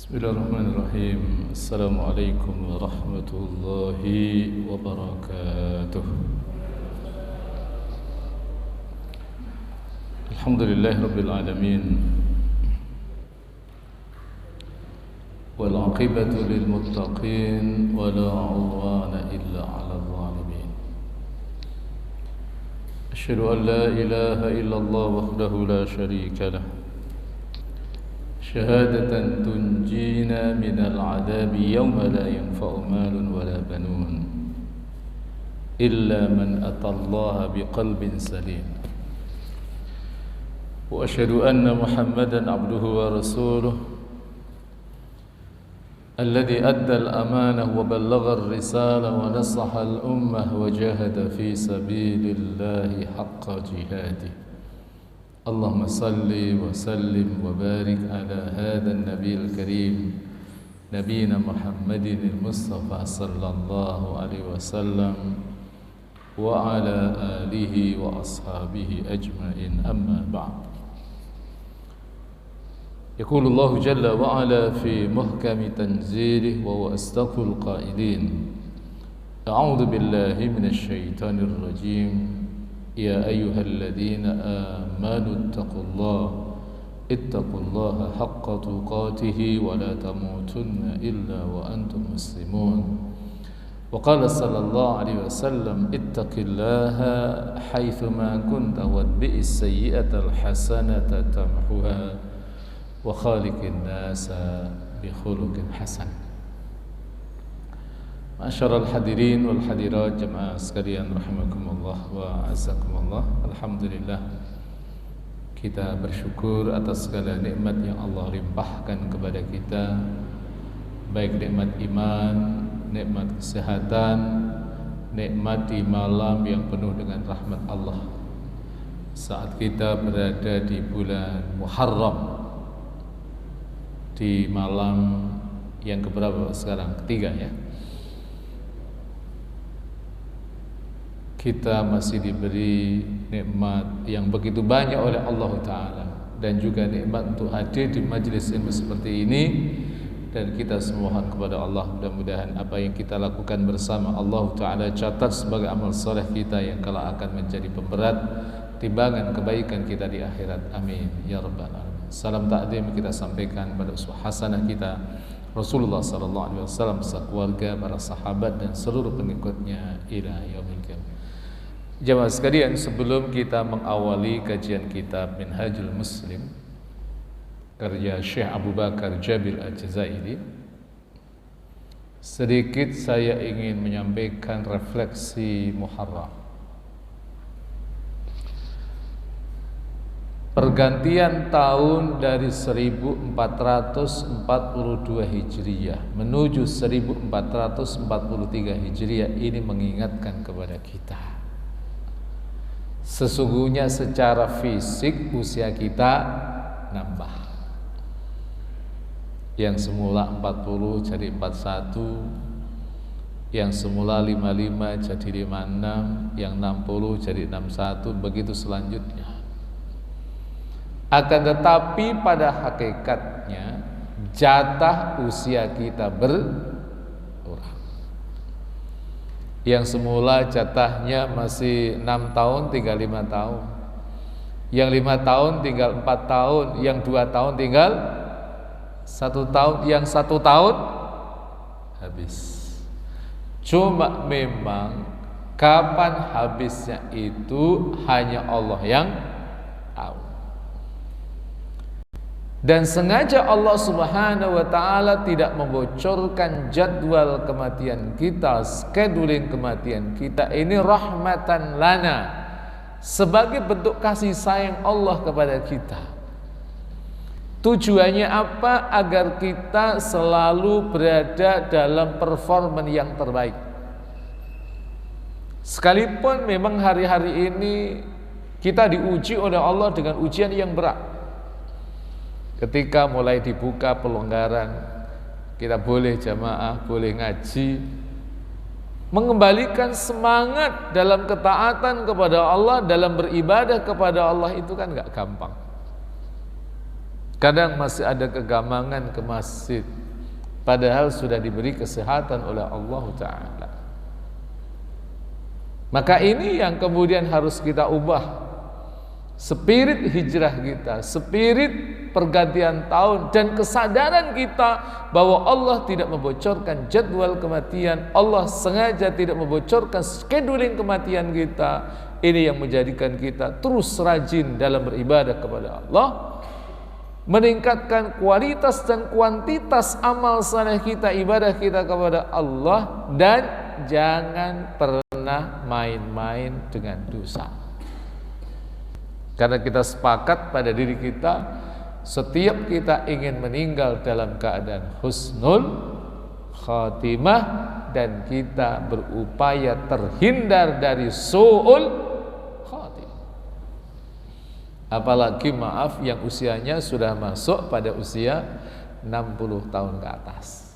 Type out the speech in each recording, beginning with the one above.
Bismillahirrahmanirrahim. Assalamualaikum warahmatullahi wabarakatuh. Alhamdulillahirabbil alamin. Wal 'aqibatu lil muttaqin wa la 'udwana illa 'alal zalimin. Asyhadu an la ilaha illallah wahdahu la syarika lah. شهادة تنجينا من العذاب يوم لا ينفع مال ولا بنون إلا من أتى الله بقلب سليم وأشهد أن محمدا عبده ورسوله الذي أدى الأمانة وبلغ الرسالة ونصح الأمة وجاهد في سبيل الله حق جهاده. اللهم صل وسلم وبارك على هذا النبي الكريم نبينا محمد المصطفى صلى الله عليه وسلم وعلى آله وأصحابه أجمعين. أما بعد، يقول الله جل وعلا في محكم تنزيله وهو أصدق القائلين: أعوذ بالله من الشيطان الرجيم. يا أيها الذين آمنوا اتقوا الله حق تقاته ولا تموتن إلا وأنتم مسلمون. وقال صلى الله عليه وسلم: اتق الله حيثما كنت واتبع السيئة الحسنة تمحها وخالق الناس بخلق حسن. Masyarul hadirin wal hadirat jemaah sekalian rahimakumullah wa azakumullah. Alhamdulillah, kita bersyukur atas segala nikmat yang Allah limpahkan kepada kita, baik nikmat iman, nikmat kesehatan, nikmat di malam yang penuh dengan rahmat Allah. Saat kita berada di bulan Muharram, di malam yang keberapa sekarang? Ketiga ya. Kita masih diberi nikmat yang begitu banyak oleh Allah Ta'ala, dan juga nikmat untuk hadir di majlis ilmu seperti ini. Dan kita semohon kepada Allah, mudah-mudahan apa yang kita lakukan bersama Allah Ta'ala catat sebagai amal soleh kita yang kelak akan menjadi pemberat timbangan kebaikan kita di akhirat. Amin ya rabbal alamin. Salam takdim kita sampaikan pada uswah hasanah kita Rasulullah sallallahu alaihi wasallam, sekeluarga, para sahabat dan seluruh pengikutnya ila yaumil qiyamah. Jemaah sekalian, sebelum kita mengawali kajian kitab Minhajul Muslim karya Syekh Abu Bakar Jabil Al-Jazairi, sedikit saya ingin menyampaikan refleksi Muharram. Pergantian tahun dari 1442 Hijriah menuju 1443 Hijriah ini mengingatkan kepada kita, sesungguhnya secara fisik usia kita nambah. Yang semula 40 jadi 41, yang semula 55 jadi 56, yang 60 jadi 61, begitu selanjutnya. Akan tetapi pada hakikatnya jatah usia kita berkurang. Yang semula jatahnya masih 6 tahun tinggal 5 tahun, yang 5 tahun tinggal 4 tahun, yang 2 tahun tinggal 1 tahun, yang 1 tahun habis. Cuma memang kapan habisnya itu hanya Allah yang tahu. Dan sengaja Allah Subhanahu wa Ta'ala tidak membocorkan jadwal kematian kita, scheduling kematian kita ini rahmatan lana, sebagai bentuk kasih sayang Allah kepada kita. Tujuannya apa? Agar kita selalu berada dalam performa yang terbaik. Sekalipun memang hari-hari ini kita diuji oleh Allah dengan ujian yang berat. Ketika mulai dibuka pelonggaran, kita boleh jamaah, boleh ngaji, mengembalikan semangat dalam ketaatan kepada Allah, dalam beribadah kepada Allah itu kan gak gampang. Kadang masih ada kegamangan ke masjid, padahal sudah diberi kesehatan oleh Allah Ta'ala. Maka ini yang kemudian harus kita ubah, spirit hijrah kita, spirit pergantian tahun, dan kesadaran kita bahwa Allah tidak membocorkan jadwal kematian. Allah sengaja tidak membocorkan scheduling kematian kita. Ini yang menjadikan kita terus rajin dalam beribadah kepada Allah, meningkatkan kualitas dan kuantitas amal saleh kita, ibadah kita kepada Allah, dan jangan pernah main-main dengan dosa. Karena kita sepakat pada diri kita, setiap kita ingin meninggal dalam keadaan husnul khatimah, dan kita berupaya terhindar dari su'ul khatimah. Apalagi maaf yang usianya sudah masuk pada usia 60 tahun ke atas.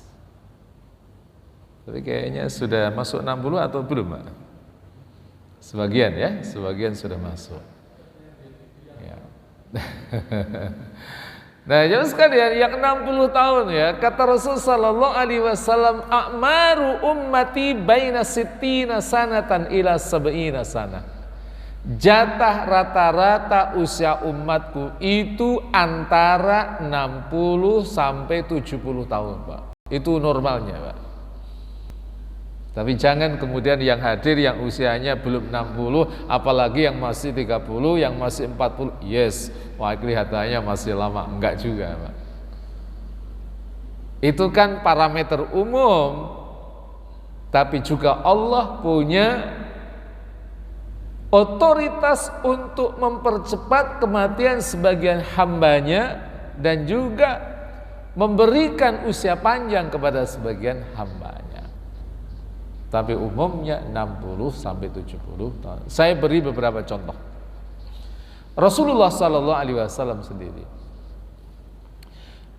Tapi kayaknya sudah masuk 60 atau belum, Pak? Sebagian ya, sebagian sudah masuk. Ya. Nah, jadi sekalian yang 60 tahun ya, kata Rasul sallallahu alaihi wasallam, "A'maru ummati baina sittina sanatan ila sab'ina sanah." Jatah rata-rata usia umatku itu antara 60 sampai 70 tahun, Pak. Itu normalnya, Pak. Tapi jangan kemudian yang hadir yang usianya belum 60, apalagi yang masih 30, yang masih 40, yes, wah kelihatannya masih lama. Enggak juga, Pak. Itu kan parameter umum. Tapi juga Allah punya otoritas untuk mempercepat kematian sebagian hambanya, dan juga memberikan usia panjang kepada sebagian hambanya. Tapi umumnya 60 sampai 70 tahun. Saya beri beberapa contoh. Rasulullah sallallahu alaihi wasallam sendiri,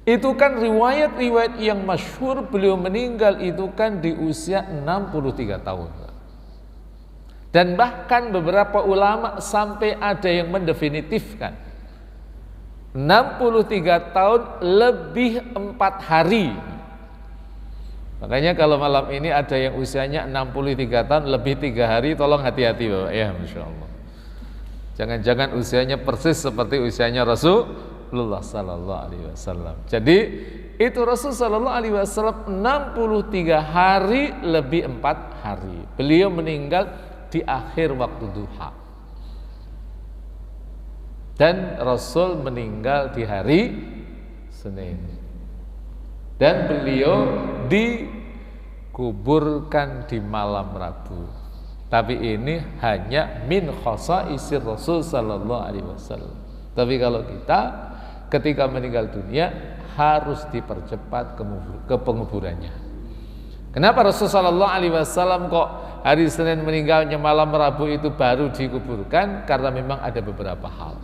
itu kan riwayat-riwayat yang masyhur, beliau meninggal itu kan di usia 63 tahun. Dan bahkan beberapa ulama sampai ada yang mendefinitifkan 63 tahun lebih 4 hari. Makanya kalau malam ini ada yang usianya 63 tahun lebih 3 hari, tolong hati-hati, Bapak ya, Masya Allah. Jangan-jangan usianya persis seperti usianya Rasulullah sallallahu alaihi wasallam. Jadi itu Rasul sallallahu alaihi wasallam 63 hari lebih 4 hari. Beliau meninggal di akhir waktu duha. Dan Rasul meninggal di hari Senin. Dan beliau dikuburkan di malam Rabu. Tapi ini hanya min khasaisir Rasul sallallahu alaihi wasallam. Tapi kalau kita ketika meninggal dunia harus dipercepat ke penguburannya. Kenapa Rasul sallallahu alaihi wasallam kok hari Senin meninggalnya malam Rabu itu baru dikuburkan? Karena memang ada beberapa hal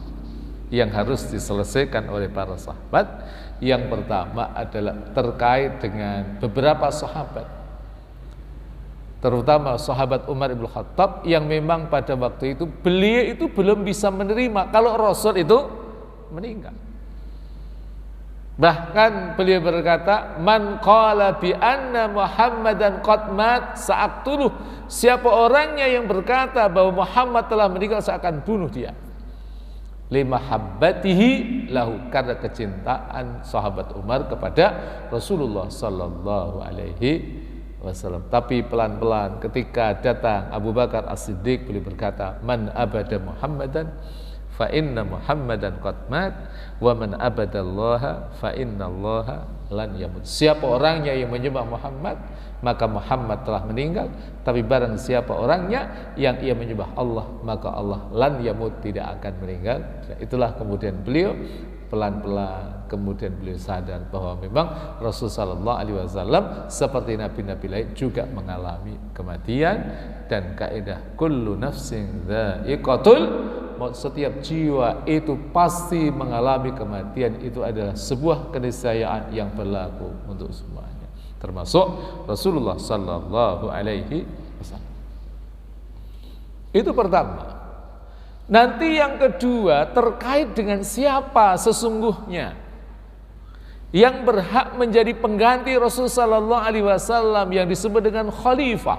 yang harus diselesaikan oleh para sahabat. Yang pertama adalah terkait dengan beberapa sahabat, terutama sahabat Umar ibn Khattab, yang memang pada waktu itu beliau itu belum bisa menerima kalau Rasul itu meninggal. Bahkan beliau berkata, "Man qala bi anna Muhammadan qad mat sa'aqtuluh." Siapa orangnya yang berkata bahwa Muhammad telah meninggal, saya akan bunuh dia. Lima habbatihi lahu, karena kecintaan sahabat Umar kepada Rasulullah sallallahu alaihi wasallam. Tapi pelan-pelan ketika datang Abu Bakar As-Siddiq, beliau berkata, "Man abada Muhammadan fa inna Muhammadan qad mat wa man abadallaha fa innallaha lan yamut." Siapa orangnya yang menyembah Muhammad, maka Muhammad telah meninggal. Tapi barang siapa orangnya yang ia menyembah Allah, maka Allah lan yamut, tidak akan meninggal. Itulah kemudian beliau pelan-pelan kemudian beliau sadar bahwa memang Rasulullah sallallahu alaihi wasallam seperti nabi-nabi lain juga mengalami kematian. Dan kaidah kullu nafsin dha'iqatul maut, setiap jiwa itu pasti mengalami kematian, itu adalah sebuah keniscayaan yang berlaku untuk semuanya, termasuk Rasulullah sallallahu alaihi wasallam. Itu pertama. Nanti yang kedua terkait dengan siapa sesungguhnya yang berhak menjadi pengganti Rasul sallallahu alaihi wasallam yang disebut dengan khalifah.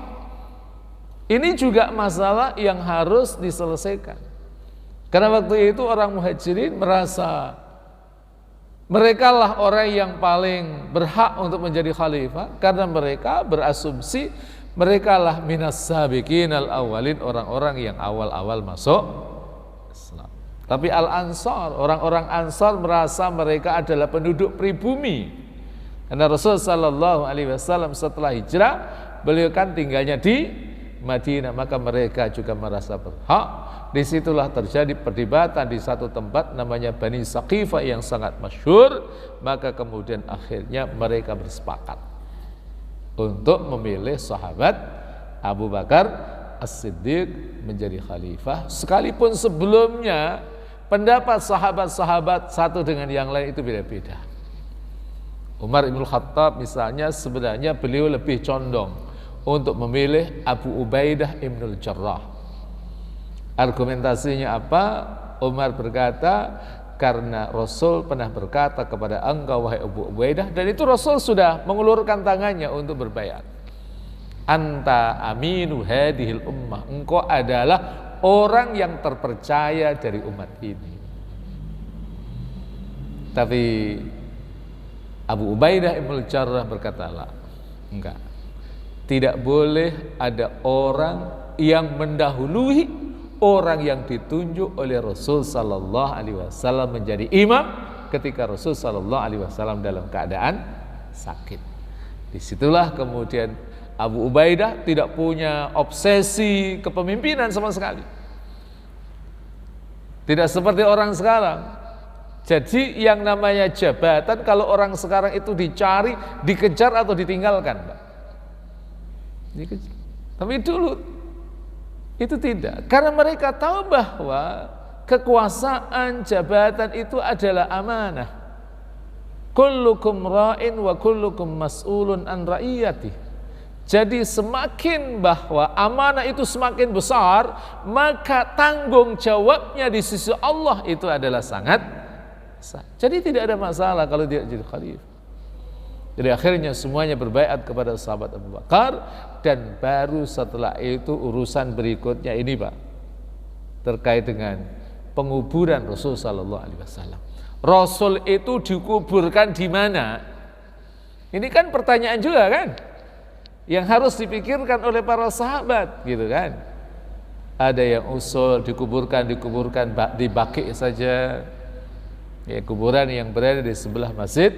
Ini juga masalah yang harus diselesaikan. Karena waktu itu orang Muhajirin merasa mereka lah orang yang paling berhak untuk menjadi khalifah, karena mereka berasumsi mereka lah minas sabiqinal awwalin, orang-orang yang awal-awal masuk Islam. Tapi Al-Ansar, orang-orang Ansar merasa mereka adalah penduduk pribumi. Karena Rasul sallallahu alaihi wasallam setelah hijrah, beliau kan tinggalnya di Madinah, maka mereka juga merasa berhak. Disitulah terjadi perdebatan di satu tempat namanya Bani Saqifah yang sangat masyhur. Maka kemudian akhirnya mereka bersepakat untuk memilih sahabat Abu Bakar As-Siddiq menjadi khalifah, sekalipun sebelumnya pendapat sahabat-sahabat satu dengan yang lain itu beda-beda. Umar Ibn Khattab misalnya, sebenarnya beliau lebih condong untuk memilih Abu Ubaidah Ibnul Jarrah. Argumentasinya apa? Umar berkata, karena Rasul pernah berkata kepada engkau wahai Abu Ubaidah, dan itu Rasul sudah mengulurkan tangannya untuk berbaiat. Anta aminu hadhil ummah, engkau adalah orang yang terpercaya dari umat ini. Tapi Abu Ubaidah Ibnul Jarrah berkata, enggak, tidak boleh ada orang yang mendahului orang yang ditunjuk oleh Rasul sallallahu alaihi wasallam menjadi imam ketika Rasul sallallahu alaihi wasallam dalam keadaan sakit. Disitulah kemudian Abu Ubaidah tidak punya obsesi kepemimpinan sama sekali. Tidak seperti orang sekarang. Jadi yang namanya jabatan kalau orang sekarang itu dicari, dikejar atau ditinggalkan, Pak. Tapi dulu itu tidak, karena mereka tahu bahwa kekuasaan jabatan itu adalah amanah. Kullukum ra'in wa kullukum mas'ulun an ra'iyati. Jadi semakin bahwa amanah itu semakin besar, maka tanggung jawabnya di sisi Allah itu adalah sangat besar. Jadi tidak ada masalah kalau dia jadi khalifah. Jadi akhirnya semuanya berbaiat kepada sahabat Abu Bakar, dan baru setelah itu urusan berikutnya ini, Pak, terkait dengan penguburan Rasul sallallahu alaihi wasallam. Rasul itu dikuburkan di mana? Ini kan pertanyaan juga kan, yang harus dipikirkan oleh para sahabat, gitu kan? Ada yang usul dikuburkan di Baqi saja, ya, kuburan yang berada di sebelah Masjid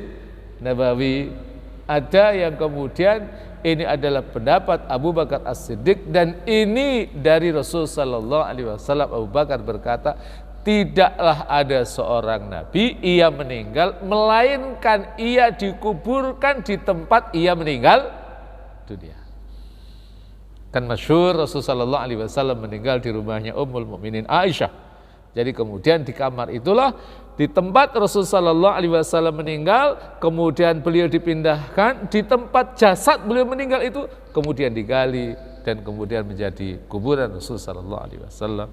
Nabawi. Ada yang kemudian ini adalah pendapat Abu Bakar As-Siddiq, dan ini dari Rasul sallallahu alaihi wasallam. Abu Bakar berkata, tidaklah ada seorang nabi ia meninggal melainkan ia dikuburkan di tempat ia meninggal dunia. Kan masyhur Rasul sallallahu alaihi wasallam meninggal di rumahnya Ummul Mukminin Aisyah. Jadi kemudian di kamar itulah, di tempat Rasul sallallahu alaihi wasallam meninggal, kemudian beliau dipindahkan di tempat jasad beliau meninggal itu, kemudian digali dan kemudian menjadi kuburan Rasul sallallahu alaihi wasallam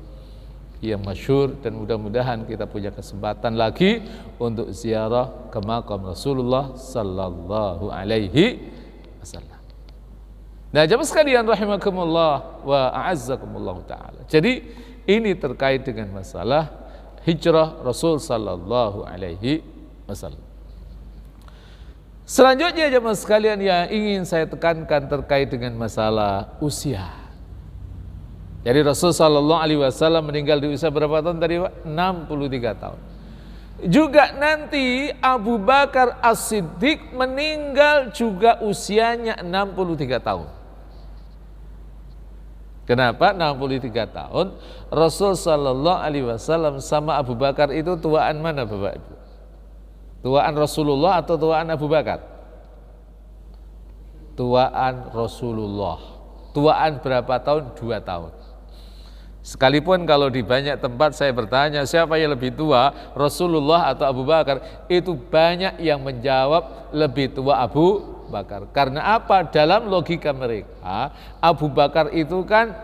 yang masyhur. Dan mudah-mudahan kita punya kesempatan lagi untuk ziarah ke makam Rasulullah sallallahu alaihi wasallam. Nah, jamaah sekalian rahimakumullah wa a'azzakumullah taala. Jadi ini terkait dengan masalah hijrah Rasul sallallahu alaihi wasallam. Selanjutnya jemaah sekalian yang ingin saya tekankan terkait dengan masalah usia. Jadi Rasul sallallahu alaihi wasallam meninggal di usia berapa tahun tadi, Pak? 63 tahun. Juga nanti Abu Bakar As-Siddiq meninggal juga usianya 63 tahun. Kenapa 63 tahun? Rasul sallallahu alaihi wasallam sama Abu Bakar itu tuaan mana, Bapak Ibu? Tuaan Rasulullah atau tuaan Abu Bakar? Tuaan Rasulullah. Tuaan berapa tahun? 2 tahun. Sekalipun kalau di banyak tempat saya bertanya siapa yang lebih tua, Rasulullah atau Abu Bakar, itu banyak yang menjawab lebih tua Abu Bakar. Karena apa? Dalam logika mereka, Abu Bakar itu kan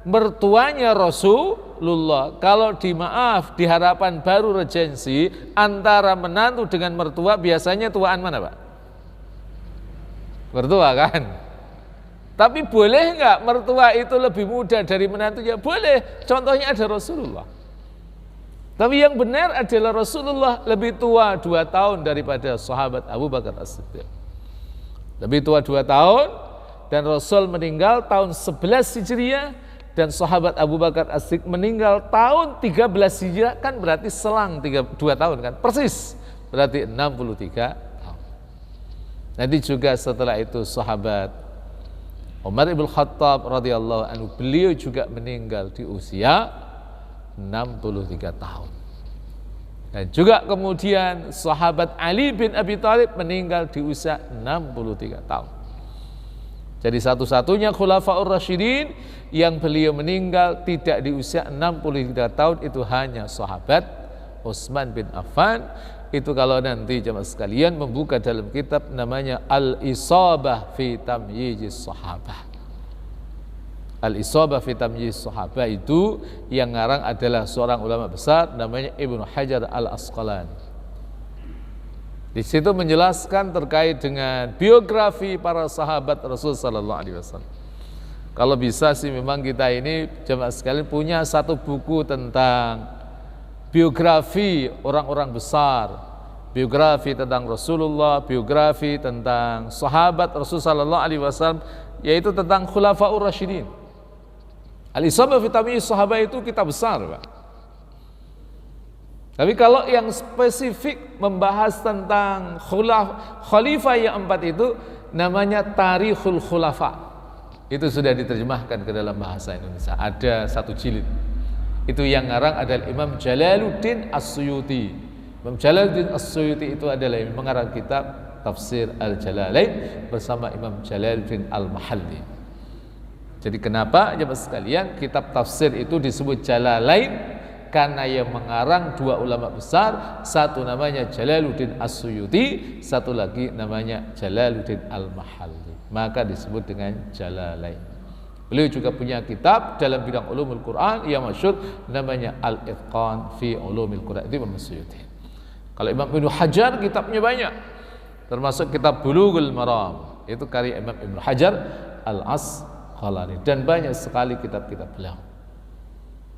mertuanya Rasulullah. Kalau di harapan baru regensi antara menantu dengan mertua, biasanya tuaan mana Pak? Mertua kan? Tapi boleh nggak mertua itu lebih muda dari menantu? Ya boleh, contohnya ada Rasulullah. Tapi yang benar adalah Rasulullah lebih tua 2 tahun daripada sahabat Abu Bakar As-Siddiq. Lebih tua 2 tahun, dan Rasul meninggal tahun 11 Hijriah, dan sahabat Abu Bakar As-Siddiq meninggal tahun 13 Hijriah, kan berarti selang 2 tahun kan, persis, berarti 63 tahun. Nanti juga setelah itu sahabat Umar ibn Khattab radhiyallahu anhu, beliau juga meninggal di usia 63 tahun. Dan juga kemudian sahabat Ali bin Abi Thalib meninggal di usia 63 tahun. Jadi satu-satunya Khulafaur Rasyidin yang beliau meninggal tidak di usia 63 tahun itu hanya sahabat Utsman bin Affan. Itu kalau nanti jemaah sekalian membuka dalam kitab namanya Al-Isabah fi Tamyizis Sahabah. Al-Isabah fi Tamyiz Sahabah itu yang ngarang adalah seorang ulama besar namanya Ibnu Hajar Al-Asqalani. Di situ menjelaskan terkait dengan biografi para sahabat Rasul sallallahu alaihi wasallam. Kalau bisa sih memang kita ini jemaah sekalian punya satu buku tentang biografi orang-orang besar, biografi tentang Rasulullah, biografi tentang sahabat Rasul sallallahu alaihi wasallam, yaitu tentang Khulafaur Rasyidin. Al-Isabah fi Tamyiz Sahabah itu kitab besar, Pak. Tapi kalau yang spesifik membahas tentang khalifah yang 4 itu namanya Tarikhul Khulafa. Itu sudah diterjemahkan ke dalam bahasa Indonesia. Ada 1 jilid. Itu yang ngarang adalah Imam Jalaluddin As-Suyuti. Imam Jalaluddin As-Suyuti itu adalah yang mengarang kitab Tafsir Al-Jalalain bersama Imam Jalaluddin Al-Mahalli. Jadi kenapa jemaah sekalian kitab tafsir itu disebut Jalalain? Karena yang mengarang 2 ulama besar, satu namanya Jalaluddin As-Suyuti, satu lagi namanya Jalaluddin Al-Mahalli. Maka disebut dengan Jalalain. Beliau juga punya kitab dalam bidang ulumul Quran yang masyhur namanya Al-Itqan fi Ulumil Quran, itu Imam Suyuti. Kalau Imam Ibnu Hajar kitabnya banyak, termasuk kitab Bulughul Maram, itu karya Imam Ibnu Hajar Al-Asqalani, dan banyak sekali kitab-kitab beliau.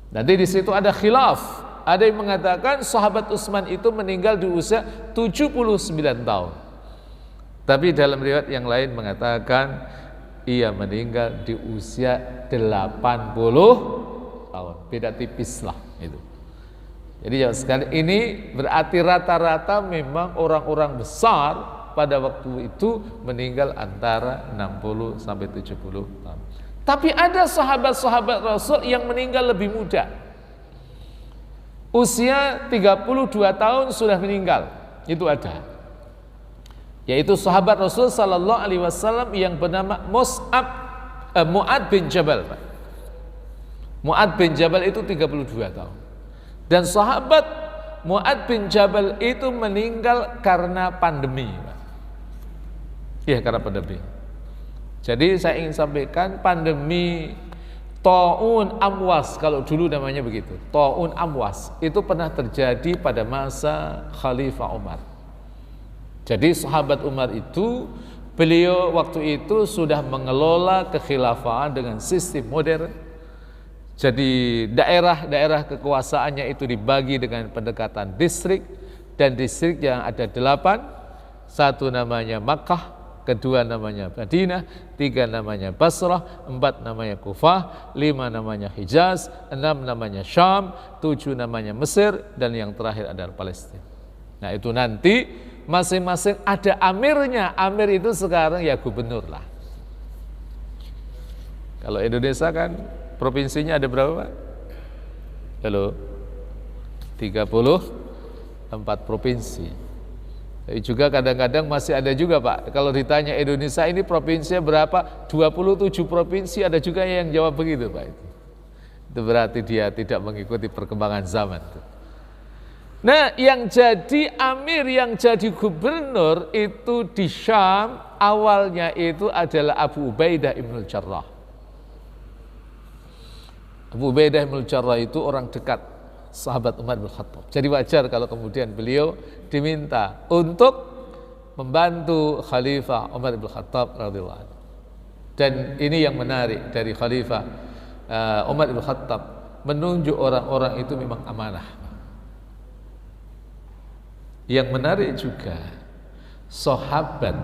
Nanti di situ ada khilaf. Ada yang mengatakan sahabat Utsman itu meninggal di usia 79 tahun. Tapi dalam riwayat yang lain mengatakan ia meninggal di usia 80 tahun. Beda tipis lah itu. Jadi ya sekali ini berarti rata-rata memang orang-orang besar pada waktu itu meninggal antara 60 sampai 70 tahun. Tapi ada sahabat-sahabat Rasul yang meninggal lebih muda. Usia 32 tahun sudah meninggal. Itu ada. Yaitu sahabat Rasul sallallahu alaihi wasallam yang bernama Mu'ad bin Jabal. Mu'ad bin Jabal itu 32 tahun. Dan sahabat Mu'ad bin Jabal itu meninggal karena pandemi. Iya, karena pandemi. Jadi saya ingin sampaikan pandemi Ta'un Amwas, kalau dulu namanya begitu, Ta'un Amwas, itu pernah terjadi pada masa Khalifah Umar. Jadi sahabat Umar itu, beliau waktu itu sudah mengelola kekhilafahan dengan sistem modern. Jadi daerah-daerah kekuasaannya itu dibagi dengan pendekatan distrik, dan distrik yang ada 8, satu namanya Makkah, kedua namanya Madinah, 3 namanya Basrah, 4 namanya Kufah, 5 namanya Hijaz, 6 namanya Syam, 7 namanya Mesir, dan yang terakhir adalah Palestina. Nah itu nanti masing-masing ada amirnya. Amir itu sekarang ya gubernur lah. Kalau Indonesia kan provinsinya ada berapa Pak? Halo? 34 provinsi. Tapi juga kadang-kadang masih ada juga Pak, kalau ditanya Indonesia ini provinsinya berapa, 27 provinsi, ada juga yang jawab begitu Pak. Itu berarti dia tidak mengikuti perkembangan zaman. Nah yang jadi amir, yang jadi gubernur itu di Syam awalnya itu adalah Abu Ubaidah ibnul Jarrah. Abu Ubaidah bin Jarrah itu orang dekat sahabat Umar bin Khattab. Jadi wajar kalau kemudian beliau diminta untuk membantu Khalifah Umar bin Khattab radhiyallahu anhu. Dan ini yang menarik dari Khalifah Umar bin Khattab, menunjuk orang-orang itu memang amanah. Yang menarik juga, sahabat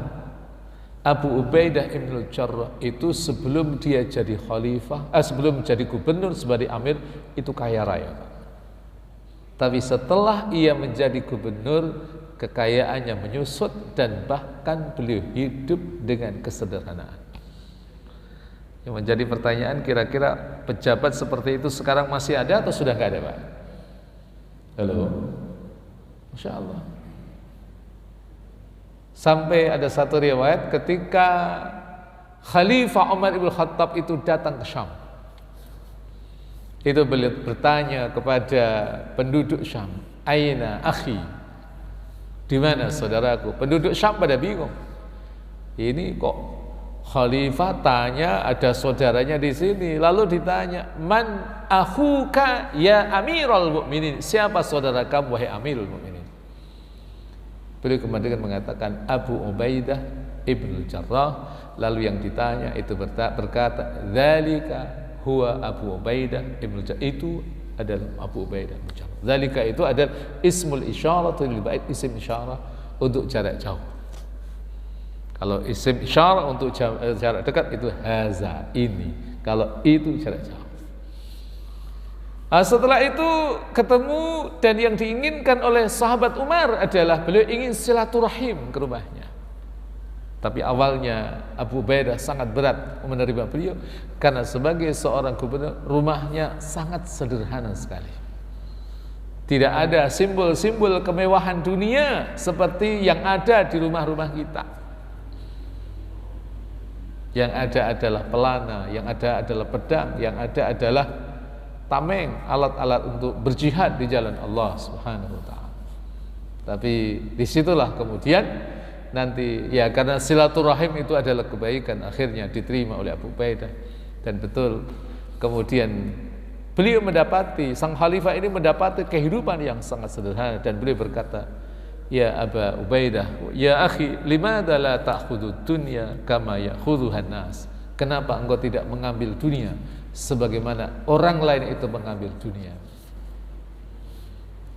Abu Ubaidah bin Jarrah itu sebelum dia jadi khalifah, sebelum jadi gubernur sebagai amir itu kaya raya, Pak. Tapi setelah ia menjadi gubernur, kekayaannya menyusut dan bahkan beliau hidup dengan kesederhanaan. Yang menjadi pertanyaan, kira-kira pejabat seperti itu sekarang masih ada atau sudah nggak ada, Pak? Halo, Masya Allah. Sampai ada satu riwayat ketika Khalifah Umar ibn Khattab itu datang ke Syam, itu beliau bertanya kepada penduduk Syam, "Aina akhi?" Di mana saudaraku? Penduduk Syam pada bingung. Ini kok Khalifah tanya ada saudaranya di sini, lalu ditanya, "Man akhuka ya Amirul Mukminin?" Siapa saudara kamu wahai Amirul Mukminin? Beliau kemudian mengatakan Abu Ubaidah ibn Jarrah. Lalu yang ditanya itu berkata, "Dzalika huwa Abu Ubaidah ibn Jarrah." Itu adalah Abu Ubaidah ibn Jarrah. Dzalika itu adalah ismul isyarah lil bait, isim isyarah untuk jarak jauh. Kalau isim isyarah untuk jarak dekat itu haza, ini. Kalau itu jarak jauh. Setelah itu ketemu, dan yang diinginkan oleh sahabat Umar adalah beliau ingin silaturahim ke rumahnya. Tapi awalnya Abu Ubaidah sangat berat menerima beliau karena sebagai seorang gubernur rumahnya sangat sederhana sekali. Tidak ada simbol-simbol kemewahan dunia seperti yang ada di rumah-rumah kita. Yang ada adalah pelana, yang ada adalah pedang, yang ada adalah tameng, alat-alat untuk berjihad di jalan Allah Subhanahu wa taala. Tapi disitulah kemudian nanti ya, karena silaturahim itu adalah kebaikan, akhirnya diterima oleh Abu Ubaidah. Dan betul kemudian beliau mendapati, sang khalifah ini mendapati kehidupan yang sangat sederhana, dan beliau berkata, "Ya Aba Ubaidah, ya akhi, limadza la ta'khudud dunya kama ya'khudhuhan nas?" Kenapa engkau tidak mengambil dunia sebagaimana orang lain itu mengambil dunia?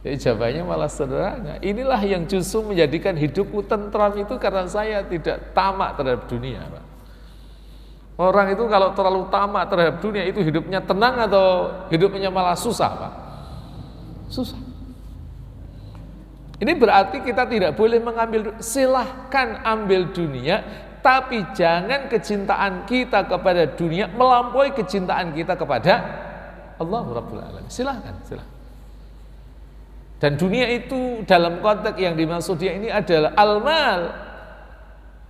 Jadi jawabannya malah sederhana. Inilah yang justru menjadikan hidupku tentram itu karena saya tidak tamak terhadap dunia, Pak. Orang itu kalau terlalu tamak terhadap dunia itu hidupnya tenang atau hidupnya malah susah, Pak? Susah. Ini berarti kita tidak boleh mengambil, silahkan ambil dunia, tapi jangan kecintaan kita kepada dunia melampaui kecintaan kita kepada Allah Rabbul Alamin. Silahkan. Dan dunia itu dalam konteks yang dimaksud dia ini adalah al-mal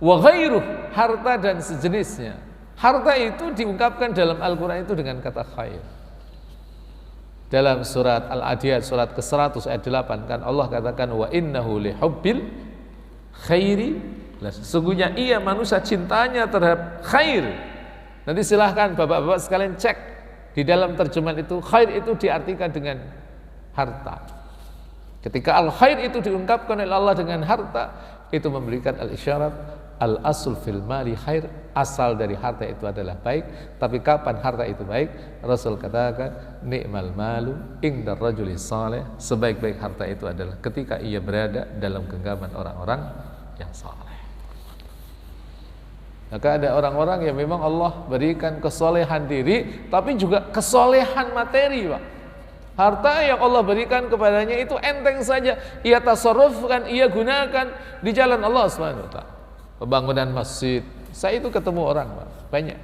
wa ghairuh, harta dan sejenisnya. Harta itu diungkapkan dalam Al-Quran itu dengan kata khair. Dalam surat Al-Adiyat surat ke-100 ayat 8 kan Allah katakan wa innahu lihubbil khairi, sesungguhnya ia manusia cintanya terhadap khair. Nanti silahkan bapak-bapak sekalian cek di dalam terjemahan itu, khair itu diartikan dengan harta. Ketika al-khair itu diungkapkan oleh Allah dengan harta, itu memberikan al-isyarat al-asul fil mali khair, asal dari harta itu adalah baik. Tapi kapan harta itu baik? Rasul katakan ni'mal malu indar rajuli saleh, sebaik-baik harta itu adalah ketika ia berada dalam genggaman orang-orang yang saleh. Maka ada orang-orang yang memang Allah berikan kesolehan diri, tapi juga kesolehan materi, Pak. Harta yang Allah berikan kepadanya itu enteng saja, ia tasarrufkan, ia gunakan di jalan Allah Subhanahu wa taala. Pembangunan masjid, saya itu ketemu orang, Pak, banyak.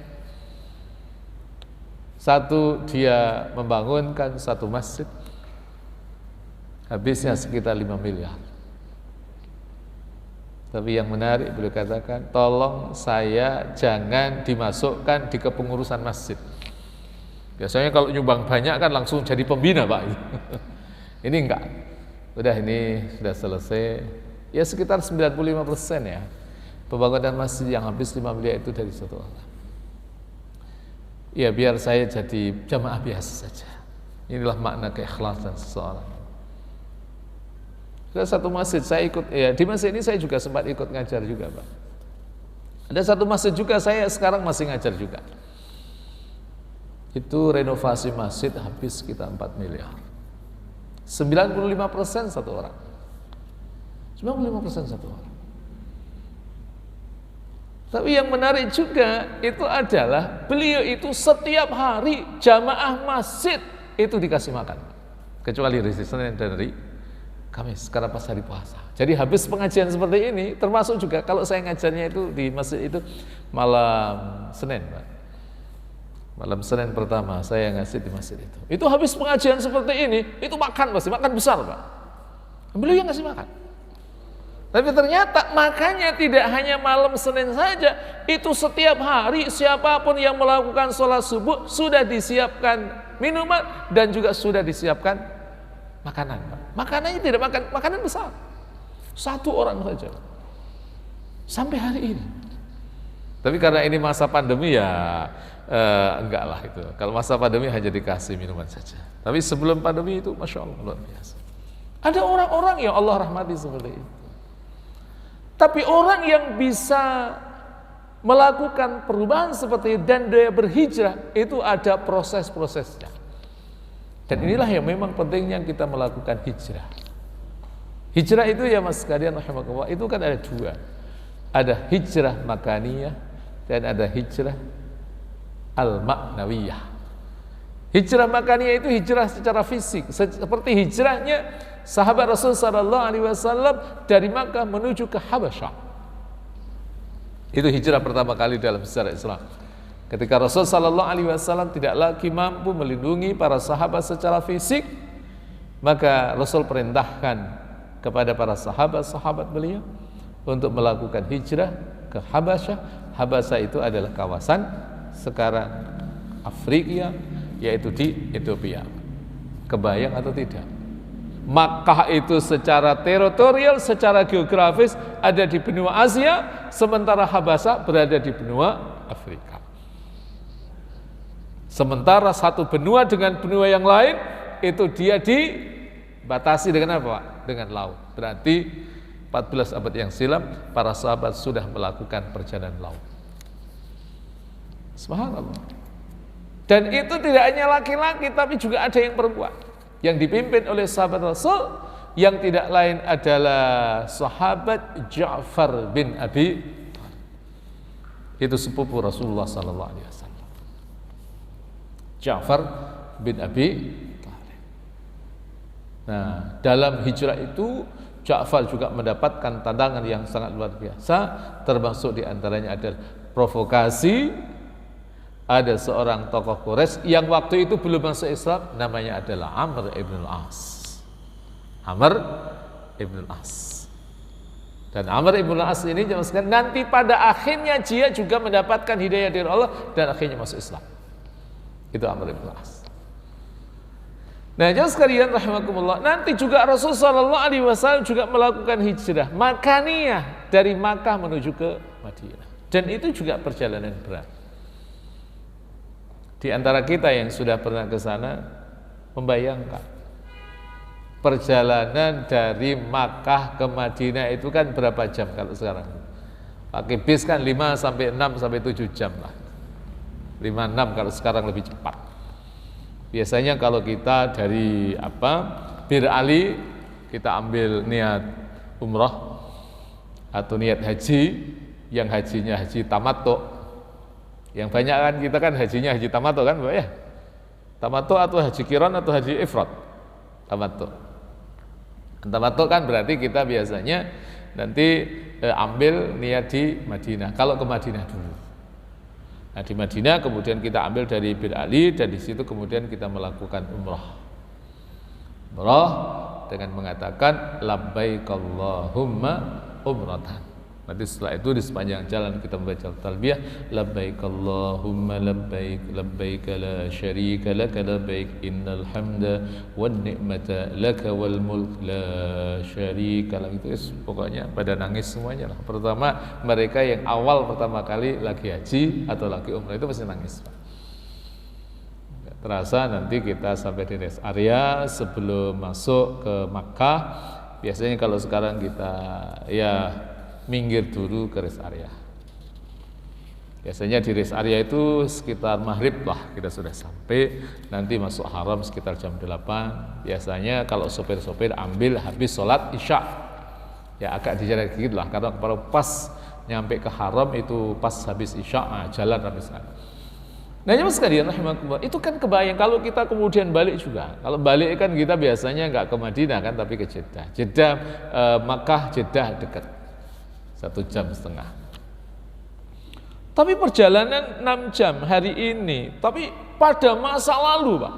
Satu, dia membangunkan satu masjid, habisnya sekitar 5 miliar. Tapi yang menarik beliau katakan, tolong saya jangan dimasukkan di kepengurusan masjid. Biasanya kalau nyumbang banyak kan langsung jadi pembina, Pak. Ini enggak. Ini sudah selesai. Ya sekitar 95% ya. Pembangunan masjid yang habis 5 miliar itu dari satu orang. Ya biar saya jadi jamaah biasa saja. Inilah makna keikhlasan seseorang. Ada satu masjid saya ikut, ya di masjid ini saya juga sempat ikut ngajar juga, Pak. Ada satu masjid juga saya sekarang masih ngajar juga. Itu renovasi masjid habis sekitar 4 miliar. 95% satu orang. 95% satu orang. Tapi yang menarik juga itu adalah beliau itu setiap hari jamaah masjid itu dikasih makan. Kecuali hari Senin dan hari Kamis karena pas hari puasa. Jadi habis pengajian seperti ini, termasuk juga kalau saya ngajarnya itu di masjid itu malam Senin, Pak. Malam Senin pertama saya ngasih di masjid itu. Itu habis pengajian seperti ini, itu makan pasti, makan besar, Pak. Beliau yang ngasih makan. Tapi ternyata makannya tidak hanya malam Senin saja, itu setiap hari siapapun yang melakukan sholat subuh sudah disiapkan minuman dan juga sudah disiapkan makanan, Pak. Makanannya tidak makanan besar. Satu orang saja. Sampai hari ini. Tapi karena ini masa pandemi ya enggak lah itu. Kalau masa pandemi hanya dikasih minuman saja. Tapi sebelum pandemi itu Masya Allah luar biasa. Ada orang-orang yang Allah rahmati seperti itu. Tapi orang yang bisa melakukan perubahan seperti itu dan dia berhijrah itu ada proses-prosesnya. Dan inilah yang memang pentingnya kita melakukan hijrah. Hijrah itu ya mas sekalian rahimakumullah, itu kan ada dua. Ada hijrah makaniyah dan ada hijrah al-maknawiyah. Hijrah makaniyah itu hijrah secara fisik, seperti hijrahnya sahabat Rasul sallallahu alaihi wasallam dari Makkah menuju ke Habasyah. Itu hijrah pertama kali dalam sejarah Islam. Ketika Rasul sallallahu alaihi wasallam tidak lagi mampu melindungi para sahabat secara fisik, maka Rasul perintahkan kepada para sahabat-sahabat beliau untuk melakukan hijrah ke Habasyah. Habasyah itu adalah kawasan sekarang Afrika, yaitu di Ethiopia. Kebayang atau tidak? Makkah itu secara teritorial, secara geografis ada di benua Asia, sementara Habasyah berada di benua Afrika. Sementara satu benua dengan benua yang lain itu dia dibatasi dengan apa, Pak? Dengan laut. Berarti 14 abad yang silam para sahabat sudah melakukan perjalanan laut. Subhanallah. Dan itu tidak hanya laki-laki tapi juga ada yang perempuan yang dipimpin oleh sahabat Rasul yang tidak lain adalah sahabat Ja'far bin Abi Thalib. Itu sepupu Rasulullah sallallahu alaihi wasallam. Ja'far bin Abi Thalib. Nah, dalam hijrah itu Ja'far juga mendapatkan tantangan yang sangat luar biasa, termasuk diantaranya adalah provokasi. Ada seorang tokoh Quraisy yang waktu itu belum masuk Islam, namanya adalah Amr ibn al-As. Amr ibn al-As. Dan Amr ibn al-As ini nanti pada akhirnya dia juga mendapatkan hidayah dari Allah dan akhirnya masuk Islam. Itu Amr ibn al-As. Nah, jemaah sekalian rahimakumullah, nanti juga Rasulullah sallallahu alaihi wasallam juga melakukan hijrah makaniyah dari Makkah menuju ke Madinah. Dan itu juga perjalanan berat. Di antara kita yang sudah pernah ke sana membayangkan perjalanan dari Makkah ke Madinah itu kan berapa jam kalau sekarang? Pakai bis kan 5 sampai 6 sampai 7 jam lah. 5-6 kalau sekarang lebih cepat. Biasanya kalau kita dari Bir Ali kita ambil niat umrah atau niat haji, yang hajinya haji tamattu. Yang banyak kan kita kan hajinya haji tamattu kan, Pak ya? Tamattu atau haji qiran atau haji ifrad? Tamattu. Tamattu kan berarti kita biasanya nanti ambil niat di Madinah. Kalau ke Madinah dulu. Nah, di Madinah kemudian kita ambil dari Bir Ali dan di situ kemudian kita melakukan umrah. Umrah dengan mengatakan labbaik Allahumma umratan. Nanti setelah itu di sepanjang jalan kita membaca talbiyah labbaik Allahumma labbaik labbaik la syarika laka labbaik innal hamda wan ni'mata laka wal mulk la syarika lak. Itu pokoknya pada nangis semuanya lah. Pertama mereka yang awal pertama kali lagi haji atau lagi umrah itu pasti nangis, Pak. terasa nanti kita sampai di rest area sebelum masuk ke Makkah. Biasanya kalau sekarang kita ya minggir dulu ke rest area. Biasanya di rest area itu sekitar maghrib lah kita sudah sampai. Nanti masuk haram sekitar jam 8. Biasanya kalau sopir-sopir ambil habis sholat isya. Ya agak dijarak dikit lah, karena kalau pas nyampe ke haram itu pas habis isya, jalan habis sana. Nah jemaah sekalian rahimakumullah, itu kan kebayang kalau kita kemudian balik juga. Kalau balik kan kita biasanya nggak ke Madinah kan, tapi ke Jeddah. Jeddah, Makkah, Jeddah dekat 1,5 jam. Tapi perjalanan 6 jam hari ini. Tapi pada masa lalu Pak,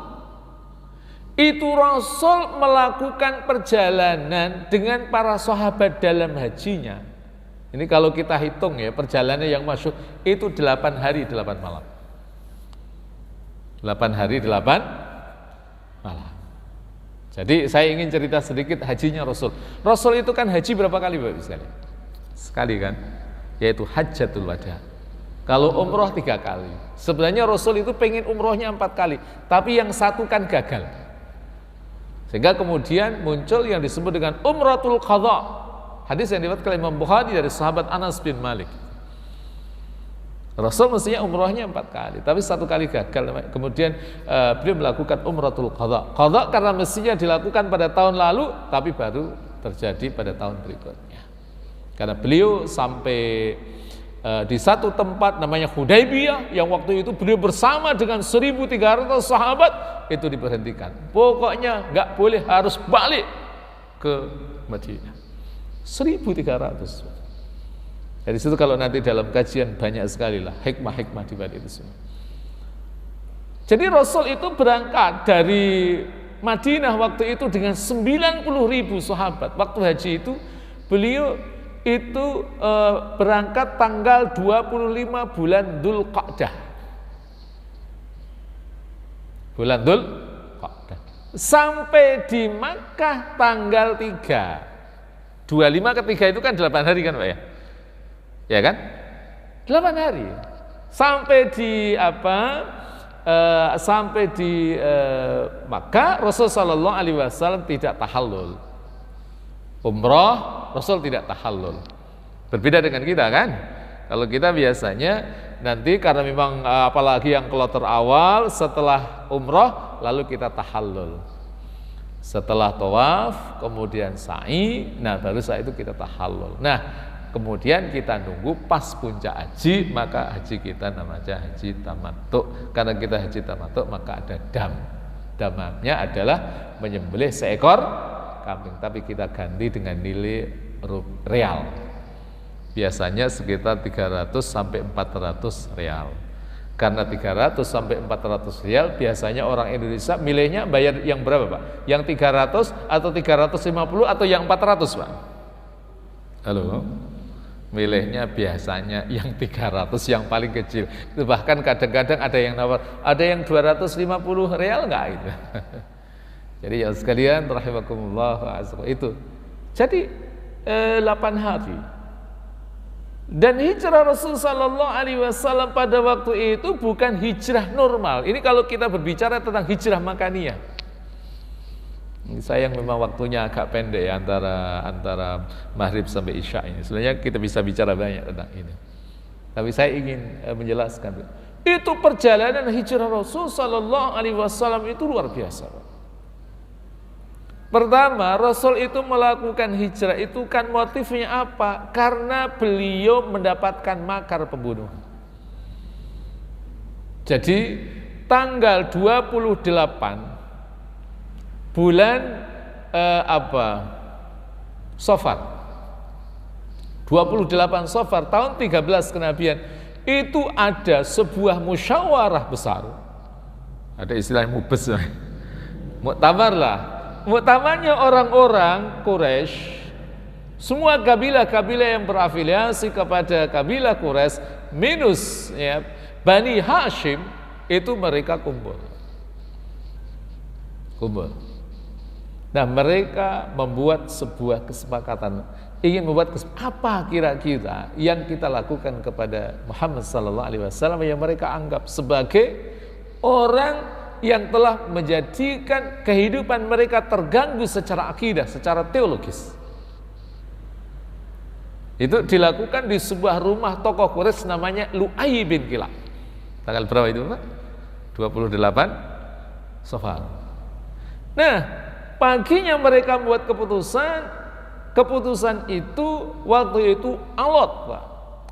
itu Rasul melakukan perjalanan dengan para sahabat dalam hajinya. Ini kalau kita hitung ya, perjalanan yang masyhur itu 8 hari 8 malam. 8 hari 8 malam. Jadi saya ingin cerita sedikit hajinya Rasul. Rasul itu kan haji berapa kali Bapak sekalian? Sekali kan, yaitu Hajjatul Wada. Kalau umroh 3 kali. Sebenarnya Rasul itu pengen umrohnya 4 kali, tapi yang satu kan gagal. Sehingga kemudian muncul yang disebut dengan Umratul Qadha. Hadis yang diriwayatkan Imam Bukhari dari sahabat Anas bin Malik. Rasul mestinya umrohnya 4 kali, tapi 1 kali gagal. Kemudian beliau melakukan Umratul Qadha. Qadha karena mestinya dilakukan pada tahun lalu, tapi baru terjadi pada tahun berikutnya. Karena beliau sampai di satu tempat namanya Hudaybiyah, yang waktu itu beliau bersama dengan 1.300 sahabat, itu diberhentikan. Pokoknya nggak boleh, harus balik ke Madinah. 1.300. Dari situ kalau nanti dalam kajian banyak sekali lah hikmah-hikmah di balik itu semua. Jadi Rasul itu berangkat dari Madinah waktu itu dengan 90.000 sahabat. Waktu haji itu beliau itu berangkat tanggal 25 bulan Dzulqa'dah. Bulan Dzulqa'dah. Sampai di Makkah tanggal 3. 25 ke 3 itu kan 8 hari kan Pak ya? Ya kan? 8 hari. Sampai di sampai di Makkah Rasul sallallahu alaihi wasallam tidak tahallul. Umrah Rasul tidak tahallul. Berbeda dengan kita kan? Kalau kita biasanya nanti karena memang apalagi yang kloter awal setelah umrah lalu kita tahallul. Setelah tawaf kemudian sa'i, nah baru saat itu kita tahallul. Nah, kemudian kita nunggu pas puncak haji, maka haji kita namanya haji tamattu. Karena kita haji tamattu maka ada dam. Damnya adalah menyembelih seekor kambing, tapi kita ganti dengan nilai real. Biasanya sekitar 300 sampai 400 real. Karena 300 sampai 400 real biasanya orang Indonesia milihnya bayar yang berapa Pak? Yang 300 atau 350 atau yang 400 Pak? Halo? Milihnya biasanya yang 300 yang paling kecil. Itu bahkan kadang-kadang ada yang nawar, ada yang 250 real enggak gitu. Jadi ya sekalian rahimakumullah itu. Jadi 8 hari. Dan hijrah Rasul sallallahu alaihi wasallam pada waktu itu bukan hijrah normal. Ini kalau kita berbicara tentang hijrah makaniyah. Sayang memang waktunya agak pendek ya, antara maghrib sampai isya ini. Sebenarnya kita bisa bicara banyak tentang ini. Tapi saya ingin menjelaskan. Itu perjalanan hijrah Rasul sallallahu alaihi wasallam itu luar biasa. Pertama, Rasul itu melakukan hijrah itu kan motifnya apa? Karena beliau mendapatkan makar pembunuh. Jadi tanggal 28 bulan Safar, 28 Safar tahun 13 kenabian, itu ada sebuah musyawarah besar. Ada istilah mubes, muktamar lah. Muktamarnya orang-orang Quraisy, semua kabilah-kabilah yang berafiliasi kepada kabilah Quraisy minus ya, Bani Hashim, itu mereka kumpul. Nah mereka membuat sebuah kesepakatan, ingin membuat apa kira-kira yang kita lakukan kepada Muhammad sallallahu alaihi wasallam yang mereka anggap sebagai orang yang telah menjadikan kehidupan mereka terganggu secara akidah, secara teologis. Itu dilakukan di sebuah rumah tokoh Quraisy namanya Lu'ay bin Kilab. Tanggal berapa itu, Pak? 28 Safar. Nah, paginya mereka membuat keputusan itu waktu itu alot, Pak.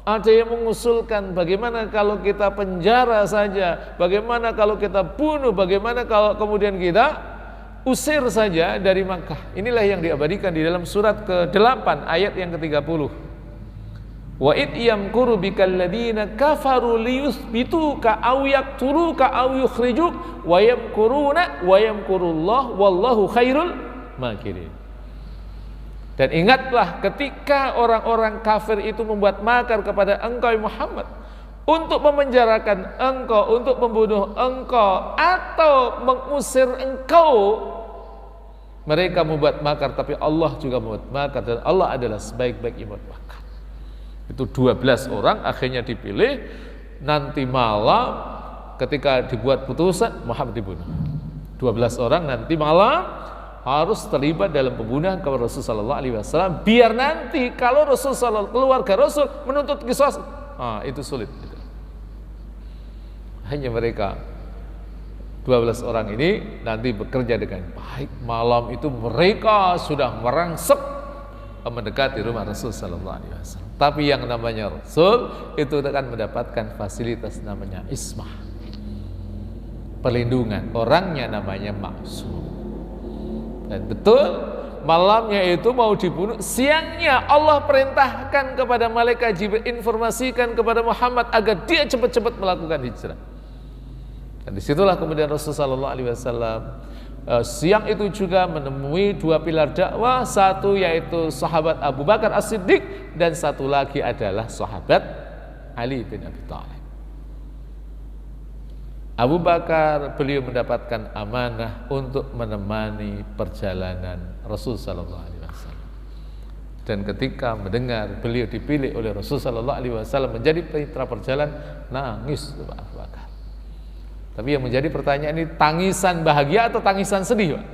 Ada yang mengusulkan bagaimana kalau kita penjara saja, bagaimana kalau kita bunuh, bagaimana kalau kemudian kita usir saja dari Makkah. Inilah yang diabadikan di dalam surat ke-8 ayat yang ke-30. Wa id yamkuru bikal ladina kafaru liyuthbituka aw yaqtuluka aw yukhrijuk wa yamkuruna wa yamkurullah wallahu khairul makirin. Dan ingatlah ketika orang-orang kafir itu membuat makar kepada engkau Muhammad untuk memenjarakan engkau, untuk membunuh engkau atau mengusir engkau. Mereka membuat makar, tapi Allah juga membuat makar, dan Allah adalah sebaik-baik yang membuat makar. Itu 12 orang akhirnya dipilih. Nanti malam ketika dibuat putusan, Muhammad dibunuh. 12 orang nanti malam harus terlibat dalam pembunuhan kepada Rasulullah SAW, biar nanti kalau Rasulullah, keluarga Rasul menuntut qisas, itu sulit. Hanya mereka 12 orang ini nanti bekerja dengan baik. Malam itu mereka sudah merangsek mendekati rumah Rasul SAW. Tapi yang namanya Rasul itu akan mendapatkan fasilitas namanya ismah, perlindungan. Orangnya namanya maksum. Dan betul malamnya itu mau dibunuh, siangnya Allah perintahkan kepada malaikat Jibril, informasikan kepada Muhammad agar dia cepat-cepat melakukan hijrah. Dan disitulah kemudian Rasulullah SAW siang itu juga menemui dua pilar dakwah, satu yaitu sahabat Abu Bakar As-Siddiq dan satu lagi adalah sahabat Ali bin Abi Thalib. Abu Bakar, beliau mendapatkan amanah untuk menemani perjalanan Rasul sallallahu alaihi wasallam. Dan ketika mendengar beliau dipilih oleh Rasul sallallahu alaihi wasallam menjadi mitra perjalanan, nangis Abu Bakar. Tapi yang menjadi pertanyaan ini, tangisan bahagia atau tangisan sedih, Pak?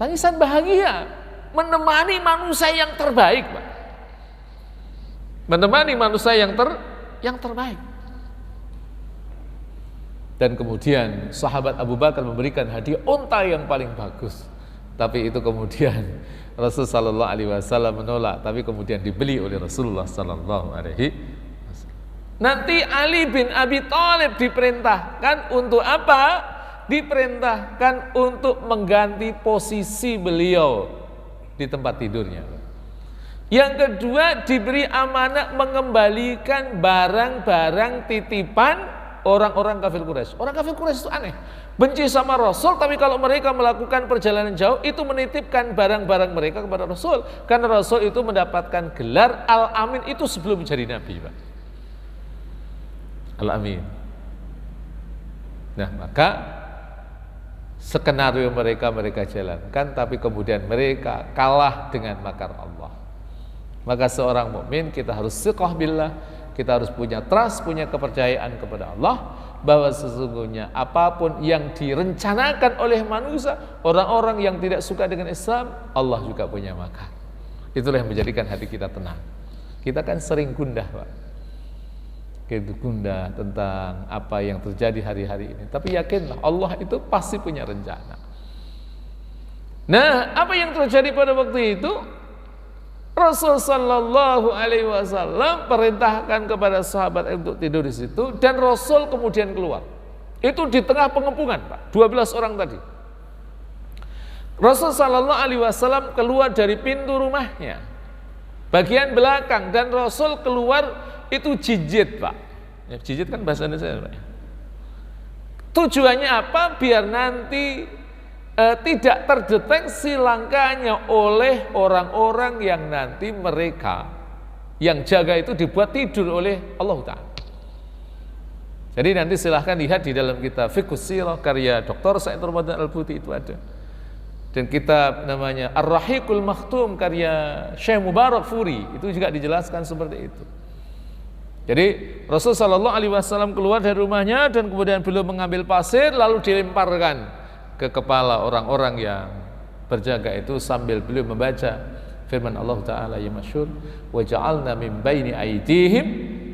Tangisan bahagia, menemani manusia yang terbaik, Pak. Menemani manusia yang terbaik. Dan kemudian sahabat Abu Bakar memberikan hadiah unta yang paling bagus. Tapi itu kemudian Rasul sallallahu alaihi wasallam menolak, tapi kemudian dibeli oleh Rasulullah sallallahu alaihi wasallam. Nanti Ali bin Abi Thalib diperintahkan untuk apa? Diperintahkan untuk mengganti posisi beliau di tempat tidurnya. Yang kedua, diberi amanah mengembalikan barang-barang titipan orang-orang kafir Quraisy. Orang kafir Quraisy itu aneh, benci sama Rasul, tapi kalau mereka melakukan perjalanan jauh itu menitipkan barang-barang mereka kepada Rasul, karena Rasul itu mendapatkan gelar Al-Amin itu sebelum menjadi Nabi, Pak. Al-Amin. Nah, maka skenario mereka jalankan, tapi kemudian mereka kalah dengan makar Allah. Maka seorang mukmin kita harus siqah billah, kita harus punya trust, punya kepercayaan kepada Allah, bahwa sesungguhnya apapun yang direncanakan oleh manusia, orang-orang yang tidak suka dengan Islam, Allah juga punya makar. Itulah yang menjadikan hati kita tenang. Kita kan sering gundah, Pak. Kita gundah tentang apa yang terjadi hari-hari ini. Tapi yakinlah Allah itu pasti punya rencana. Nah, apa yang terjadi pada waktu itu? Rasul sallallahu alaihi wasallam perintahkan kepada sahabat untuk tidur di situ, dan Rasul kemudian keluar. Itu di tengah pengepungan, Pak. 12 orang tadi. Rasul sallallahu alaihi wasallam keluar dari pintu rumahnya, bagian belakang, dan Rasul keluar itu jijit, Pak. Ya, jijit kan bahasa Indonesia, Pak. Tujuannya apa? Biar nanti tidak terdeteksi langkahnya oleh orang-orang yang nanti mereka yang jaga itu dibuat tidur oleh Allah Ta'ala. Jadi nanti silahkan lihat di dalam kitab Fiqhus Sirah karya Dr. Said Ramadan Al-Buti itu ada. Dan kitab namanya Ar-Rahiqul Makhtum karya Syekh Mubarak Furi itu juga dijelaskan seperti itu. Jadi Rasul sallallahu alaihi wasallam keluar dari rumahnya dan kemudian beliau mengambil pasir lalu dilemparkan ke kepala orang-orang yang berjaga itu sambil beliau membaca firman Allah Ta'ala yang masyhur, wa ja'alna min baini aydihim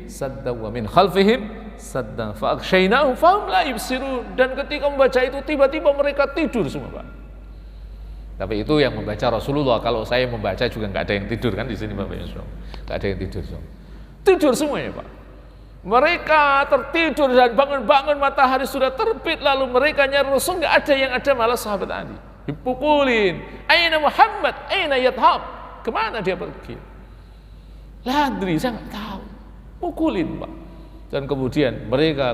saddan wa min khalfihim saddan fa aghshaynahum fahum la yubsirun. Dan ketika membaca itu tiba-tiba mereka tidur semua, Pak. Tapi itu yang membaca Rasulullah. Kalau saya membaca juga nggak ada yang tidur kan di sini, Bapak Ibu. Nggak ada yang tidur semua. Tidur semuanya, Pak. Mereka tertidur dan bangun-bangun matahari sudah terbit, lalu mereka nyari Rasul, nggak ada yang ada, malah sahabat Ali dipukulin. Aina Muhammad, aina yadhhab, kemana dia pergi? Ladri, saya nggak tahu. Pukulin, Pak. Dan kemudian mereka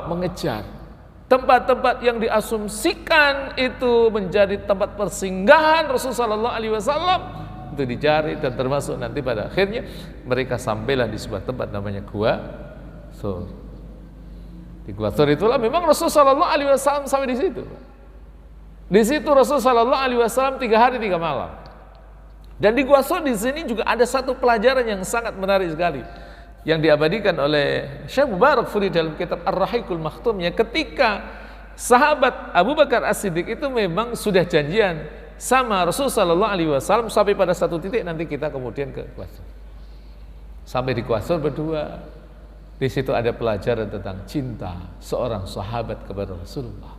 mengejar tempat-tempat yang diasumsikan itu menjadi tempat persinggahan Rasulullah sallallahu alaihi wasallam, itu dicari dan termasuk nanti pada akhirnya mereka sampailah di sebuah tempat namanya Gua Thur. Di Gua Thur itulah memang Rasulullah sallallahu alaihi wasallam sampai di situ. Di situ Rasulullah sallallahu alaihi wasallam 3 hari 3 malam. Dan di Gua Thur di sini juga ada satu pelajaran yang sangat menarik sekali yang diabadikan oleh Syekh Mubarakfuri dalam kitab Ar-Rahiqul Makhtumnya, ketika sahabat Abu Bakar As-Siddiq itu memang sudah janjian sama Rasul sallallahu alaihi wasallam sampai pada satu titik nanti kita kemudian ke Gua Thur. Sampai di Gua Thur berdua. Di situ ada pelajaran tentang cinta seorang sahabat kepada Rasulullah.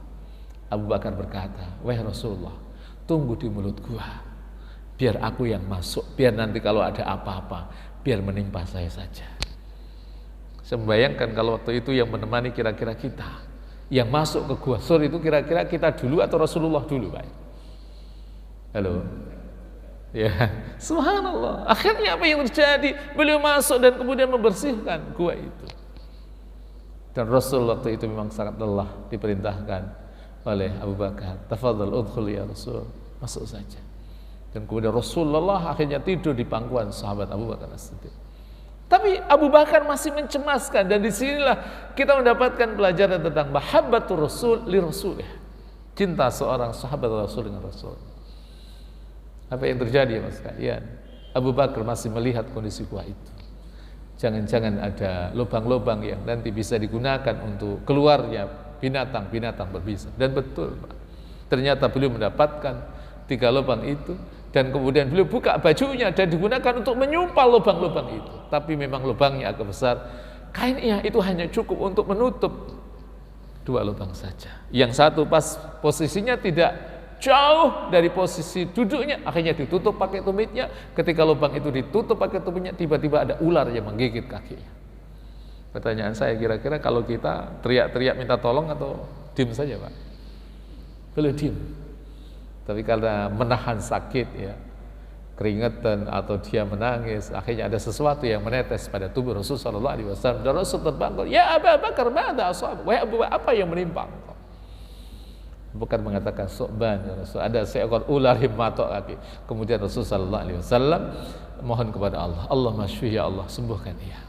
Abu Bakar berkata, "Wahai Rasulullah, tunggu di mulut gua. Biar aku yang masuk, biar nanti kalau ada apa-apa, biar menimpa saya saja." Saya membayangkan kalau waktu itu yang menemani kira-kira kita yang masuk ke Gua Thur itu kira-kira kita dulu atau Rasulullah dulu, Pak? Halo? Ya, subhanallah. Akhirnya apa yang terjadi? Beliau masuk dan kemudian membersihkan gua itu. Dan Rasul waktu itu memang sangat lelah, diperintahkan oleh Abu Bakar, "Tafadhal udkhul ya Rasul." Masuk saja. Dan kemudian Rasulullah akhirnya tidur di pangkuan sahabat Abu Bakar As-Siddiq. Tapi Abu Bakar masih mencemaskan, dan disinilah kita mendapatkan pelajaran tentang mahabbatur Rasul li Rasulih. Cinta seorang sahabat Rasul dengan Rasul. Apa yang terjadi ya Mas sekalian? Abu Bakar masih melihat kondisi gua itu. Jangan-jangan ada lubang-lubang yang nanti bisa digunakan untuk keluarnya binatang-binatang berbisa. Dan betul, Pak. Ternyata beliau mendapatkan 3 lubang itu, dan kemudian beliau buka bajunya dan digunakan untuk menyumpal lubang-lubang itu. Tapi memang lubangnya agak besar. Kainnya itu hanya cukup untuk menutup 2 lubang saja. Yang satu pas posisinya tidak jauh dari posisi duduknya, akhirnya ditutup pakai tumitnya. Ketika lubang itu ditutup pakai tumitnya, tiba-tiba ada ular yang menggigit kakinya. Pertanyaan saya, kira-kira kalau kita teriak-teriak minta tolong atau diem saja, Pak? Beliau diem. Tapi karena menahan sakit ya, keringetan atau dia menangis, akhirnya ada sesuatu yang menetes pada tubuh Rasul sallallahu alaihi wasallam. Dan Rasul terbangun, "Ya Abu Bakar, mada ashab?" Wahai Abu Bakar, apa yang menimpa engkau? Bukan mengatakan Su'ban ya Rasul, ada seekor ular yang matok kaki. Kemudian Rasul sallallahu alaihi wasallam mohon kepada Allah, "Allahumma syfi ya Allah, sembuhkan dia."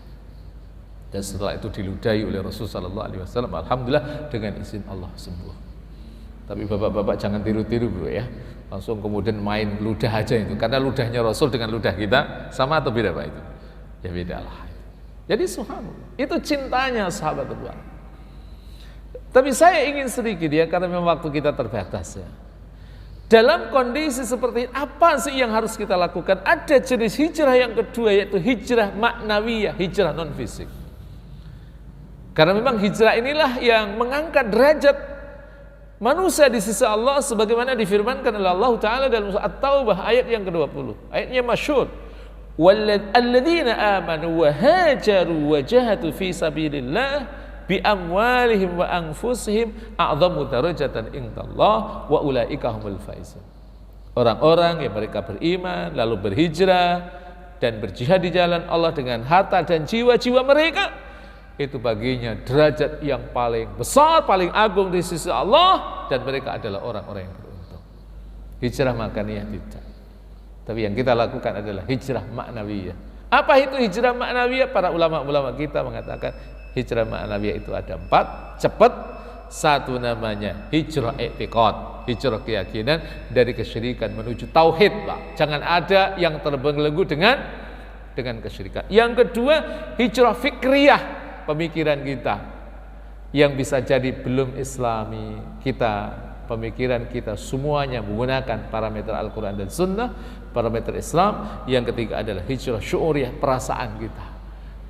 Dan setelah itu diludahi oleh Rasul sallallahu alaihi wasallam, alhamdulillah dengan izin Allah sembuh. Tapi bapak-bapak jangan tiru-tiru bro ya, langsung kemudian main ludah aja itu, karena ludahnya Rasul dengan ludah kita sama atau beda Pak itu? Ya beda lah. Jadi subhanallah, itu cintanya sahabat berdua. Tapi saya ingin sedikit ya, karena memang waktu kita terbatas ya. Dalam kondisi seperti ini, apa sih yang harus kita lakukan? Ada jenis hijrah yang kedua, yaitu hijrah maknawiyah, hijrah non fisik. Karena memang hijrah inilah yang mengangkat derajat manusia di sisi Allah, sebagaimana difirmankan oleh Allah Ta'ala dalam surah At-Taubah ayat yang ke-20. Ayatnya masyhur. "Walladzina amanu wa hajaru wa jahadu fi sabilillah bi amwalihim wa anfusihim a'dhamu darajatan indallah wa ulaika humul faizun." Orang-orang yang mereka beriman lalu berhijrah dan berjihad di jalan Allah dengan harta dan jiwa-jiwa mereka, itu baginya derajat yang paling besar, paling agung di sisi Allah, dan mereka adalah orang-orang yang beruntung. Hijrah makaniyah tidak, tapi yang kita lakukan adalah hijrah maknawiyah. Apa itu hijrah maknawiyah? Para ulama-ulama kita mengatakan hijrah maknawiyah itu ada 4, cepat. Satu namanya hijrah i'tiqad, hijrah keyakinan dari kesyirikan menuju tauhid, Pak. Jangan ada yang terbelenggu dengan dengan kesyirikan. Yang kedua, hijrah fikriyah, pemikiran kita yang bisa jadi belum islami. Pemikiran kita semuanya menggunakan parameter Al-Quran dan Sunnah, parameter Islam. Yang ketiga adalah hijrah syu'uriyah, perasaan kita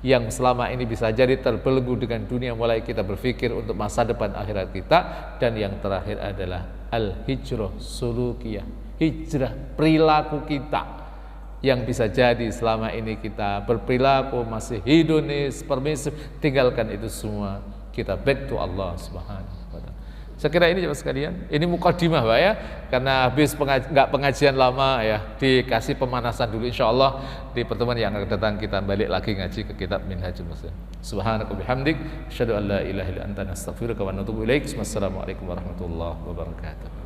yang selama ini bisa jadi terbelenggu dengan dunia, mulai kita berpikir untuk masa depan akhirat kita. Dan yang terakhir adalah al-hijrah sulukiyah, hijrah perilaku kita, yang bisa jadi selama ini kita berperilaku masih hedonis, permisif, tinggalkan itu semua, kita back to Allah Subhanahu wa ta'ala. Saya kira ini Bapak sekalian, ini mukadimah Pak ya, karena habis nggak pengajian lama ya, dikasih pemanasan dulu. Insyaallah di pertemuan yang akan datang kita balik lagi ngaji ke kitab Minhajul Muslim. Subhanaka bihamdik, asyhadu an la ilaha illa anta, nastaghfiruka wa natubu ilaik. Wassalamualaikum warahmatullahi wabarakatuh.